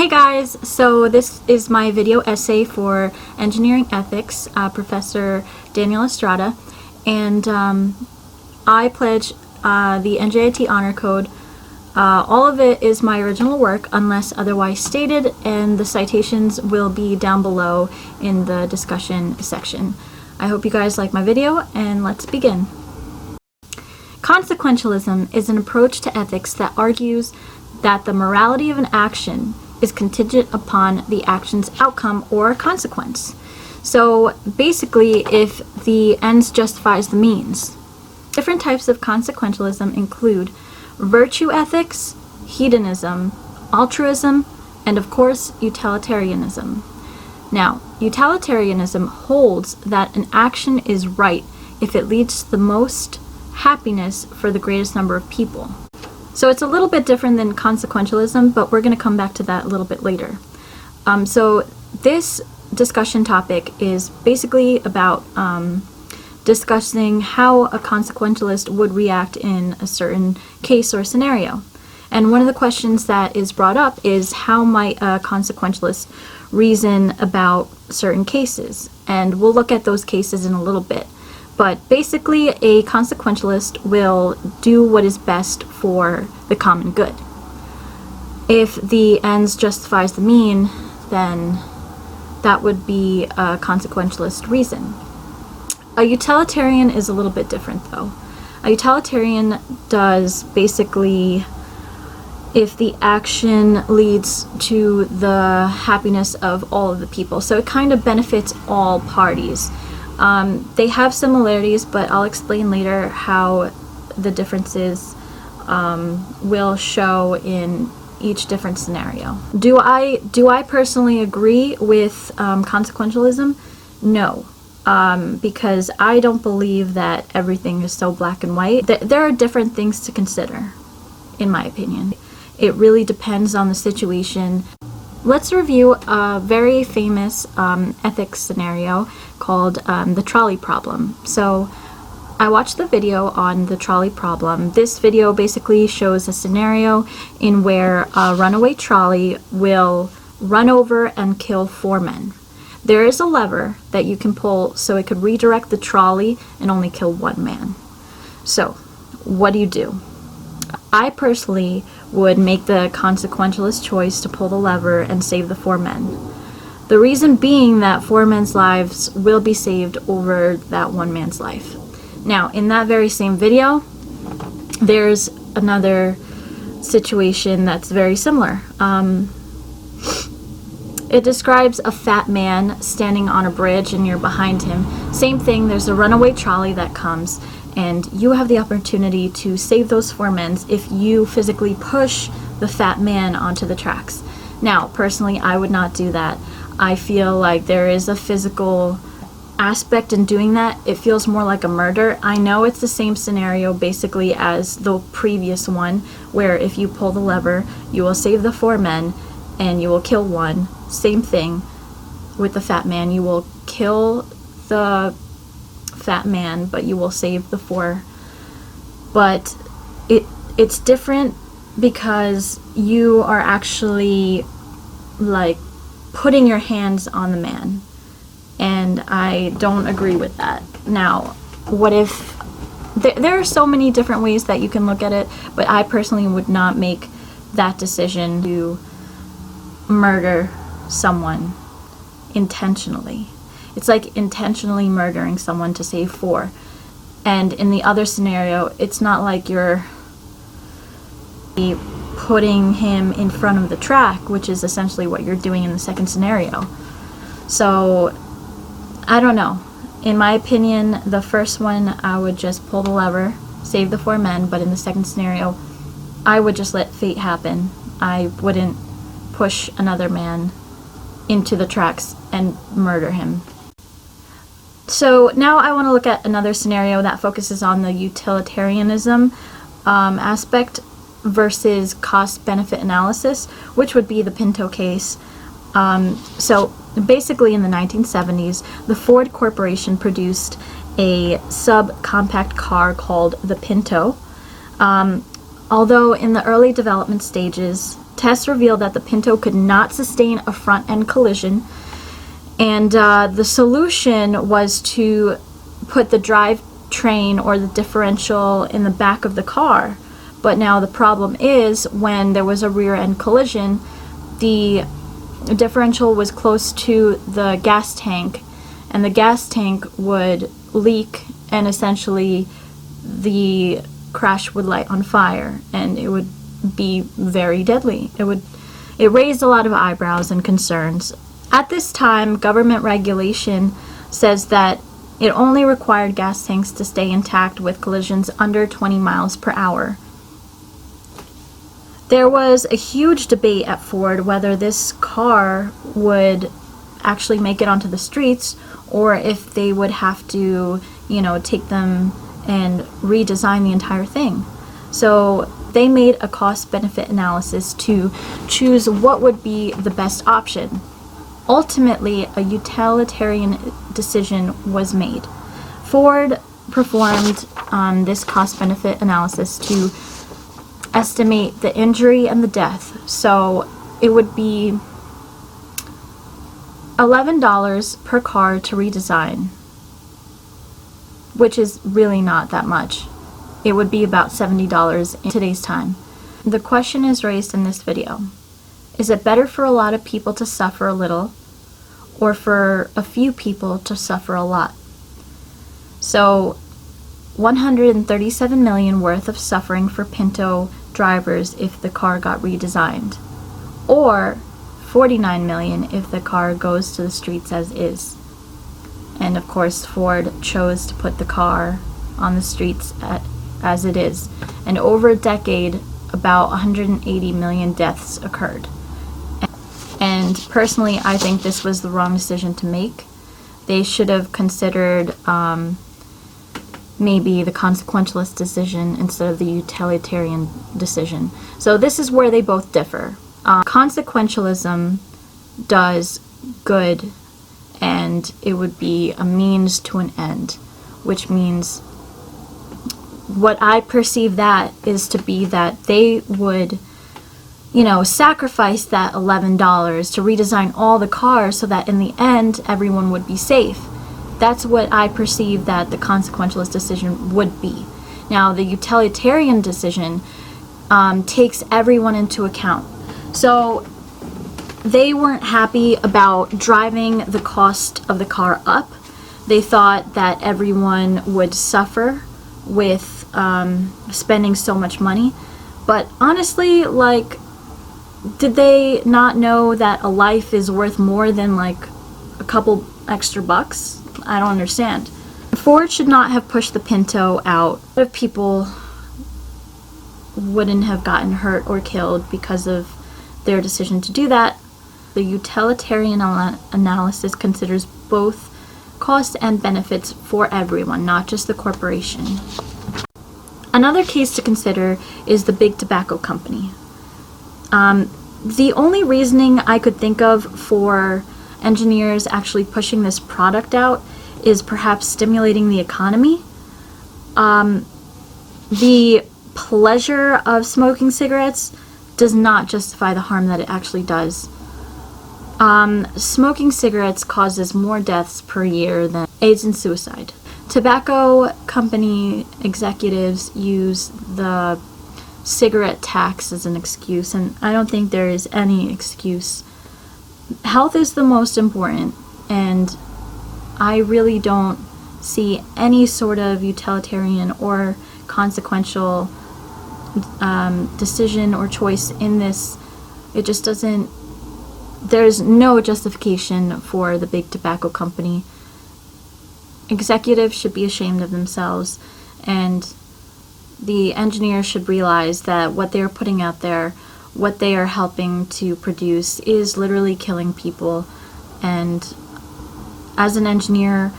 Hey guys, so this is my video essay for engineering ethics, Professor Daniel Estrada, and I pledge the NJIT Honor Code. All of it is my original work unless otherwise stated, and the citations will be down below in the discussion section. I hope you guys like my video, and let's begin. Consequentialism is an approach to ethics that argues that the morality of an action is contingent upon the action's outcome or consequence. So basically, if the ends justifies the means. Different types of consequentialism include virtue ethics, hedonism, altruism, and of course, utilitarianism. Now, utilitarianism holds that an action is right if it leads to the most happiness for the greatest number of people. So it's a little bit different than consequentialism, but we're going to come back to that a little bit later. So this discussion topic is basically about discussing how a consequentialist would react in a certain case or scenario. And one of the questions that is brought up is how might a consequentialist reason about certain cases? And we'll look at those cases in a little bit. But basically, a consequentialist will do what is best for the common good. If the ends justifies the mean, then that would be a consequentialist reason. A utilitarian is a little bit different, though. A utilitarian does basically, if the action leads to the happiness of all of the people. So it kind of benefits all parties. They have similarities, but I'll explain later how the differences will show in each different scenario. Do I personally agree with consequentialism? No, because I don't believe that everything is so black and white. There are different things to consider, in my opinion. It really depends on the situation. Let's review a very famous ethics scenario called the trolley problem. So I watched the video on the trolley problem. This video basically shows a scenario in where a runaway trolley will run over and kill 4 men. There is a lever that you can pull so it could redirect the trolley and only kill 1 man. So what do? I personally would make the consequentialist choice to pull the lever and save the 4 men. The reason being that 4 men's lives will be saved over that 1 man's life. Now, in that very same video, there's another situation that's very similar. It describes a fat man standing on a bridge and you're behind him. Same thing, there's a runaway trolley that comes, and you have the opportunity to save those 4 men if you physically push the fat man onto the tracks. Now, personally, I would not do that. I feel like there is a physical aspect in doing that. It feels more like a murder. I know it's the same scenario basically as the previous one, where if you pull the lever, you will save the 4 men and you will kill 1. Same thing with the fat man. You will kill the fat man, but you will save the 4. But it's different because you are actually like putting your hands on the man, and I don't agree with that. Now, what if there are so many different ways that you can look at it, but I personally would not make that decision to murder someone intentionally. It's like intentionally murdering someone to save 4. And in the other scenario, it's not like you're putting him in front of the track, which is essentially what you're doing in the second scenario. So, I don't know. In my opinion, the first one, I would just pull the lever, save the 4 men, but in the second scenario, I would just let fate happen. I wouldn't push another man into the tracks and murder him. So now I want to look at another scenario that focuses on the utilitarianism aspect versus cost-benefit analysis, which would be the Pinto case. So basically in the 1970s, the Ford Corporation produced a subcompact car called the Pinto. Although in the early development stages, Tests revealed that the Pinto could not sustain a front-end collision, and the solution was to put the drivetrain or the differential in the back of the car. But now the problem is, when there was a rear-end collision, the differential was close to the gas tank, and the gas tank would leak, and essentially the crash would light on fire, and it would be very deadly. It raised a lot of eyebrows and concerns. At this time, government regulation says that it only required gas tanks to stay intact with collisions under 20 miles per hour. There was a huge debate at Ford whether this car would actually make it onto the streets, or if they would have to, take them and redesign the entire thing. So they made a cost-benefit analysis to choose what would be the best option. Ultimately, a utilitarian decision was made. Ford performed this cost-benefit analysis to estimate the injury and the death. So it would be $11 per car to redesign, which is really not that much. It would be about $70 in today's time. The question is raised in this video: is it better for a lot of people to suffer a little, or for a few people to suffer a lot? So 137 million worth of suffering for Pinto drivers if the car got redesigned, or 49 million if the car goes to the streets as is. And of course, Ford chose to put the car on the streets as it is. And over a decade, about 180 million deaths occurred. And personally, I think this was the wrong decision to make. They should have considered maybe the consequentialist decision instead of the utilitarian decision. So this is where they both differ. Consequentialism does good, and it would be a means to an end, which means what I perceive that is to be that they would, sacrifice that $11 to redesign all the cars so that in the end everyone would be safe. That's what I perceive that the consequentialist decision would be. Now, the utilitarian decision takes everyone into account. So they weren't happy about driving the cost of the car up. They thought that everyone would suffer with spending so much money. But honestly, did they not know that a life is worth more than a couple extra bucks? I don't understand. Ford should not have pushed the Pinto out. A lot of people wouldn't have gotten hurt or killed because of their decision to do that. The utilitarian analysis considers both costs and benefits for everyone, not just the corporation. Another case to consider is the Big Tobacco Company. The only reasoning I could think of for engineers actually pushing this product out is perhaps stimulating the economy. The pleasure of smoking cigarettes does not justify the harm that it actually does. Smoking cigarettes causes more deaths per year than AIDS and suicide. Tobacco company executives use the cigarette tax as an excuse, and I don't think there is any excuse. Health is the most important, and I really don't see any sort of utilitarian or consequential decision or choice in this. It just doesn't, there's no justification for the Big Tobacco Company. Executives should be ashamed of themselves, and the engineers should realize that what they're putting out there, what they are helping to produce, is literally killing people. And as an engineer,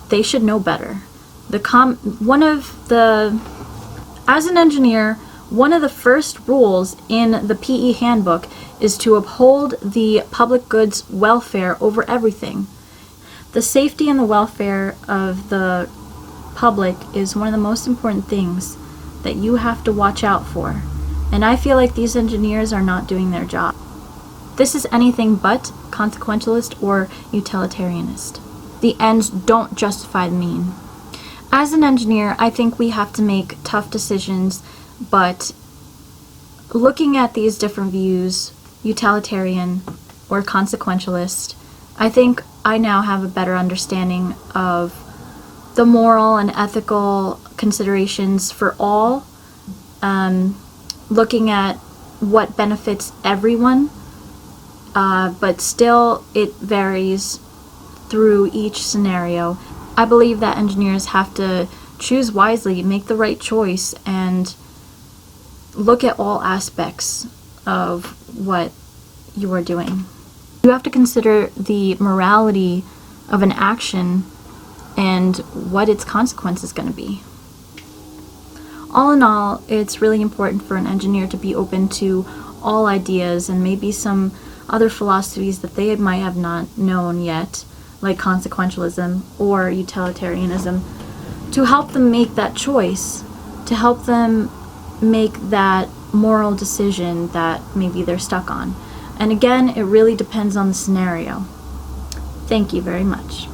they should know better. As an engineer, one of the first rules in the PE handbook is to uphold the public goods welfare over everything. The safety and the welfare of the public is one of the most important things that you have to watch out for. And I feel like these engineers are not doing their job. This is anything but consequentialist or utilitarianist. The ends don't justify the mean. As an engineer, I think we have to make tough decisions, but looking at these different views, utilitarian or consequentialist, I think I now have a better understanding of the moral and ethical considerations for all, looking at what benefits everyone, but still it varies through each scenario. I believe that engineers have to choose wisely, make the right choice, and look at all aspects of what you are doing. You have to consider the morality of an action and what its consequence is going to be. All in all, it's really important for an engineer to be open to all ideas and maybe some other philosophies that they might have not known yet, like consequentialism or utilitarianism, to help them make that choice, to help them make that moral decision that maybe they're stuck on. And again, it really depends on the scenario. Thank you very much.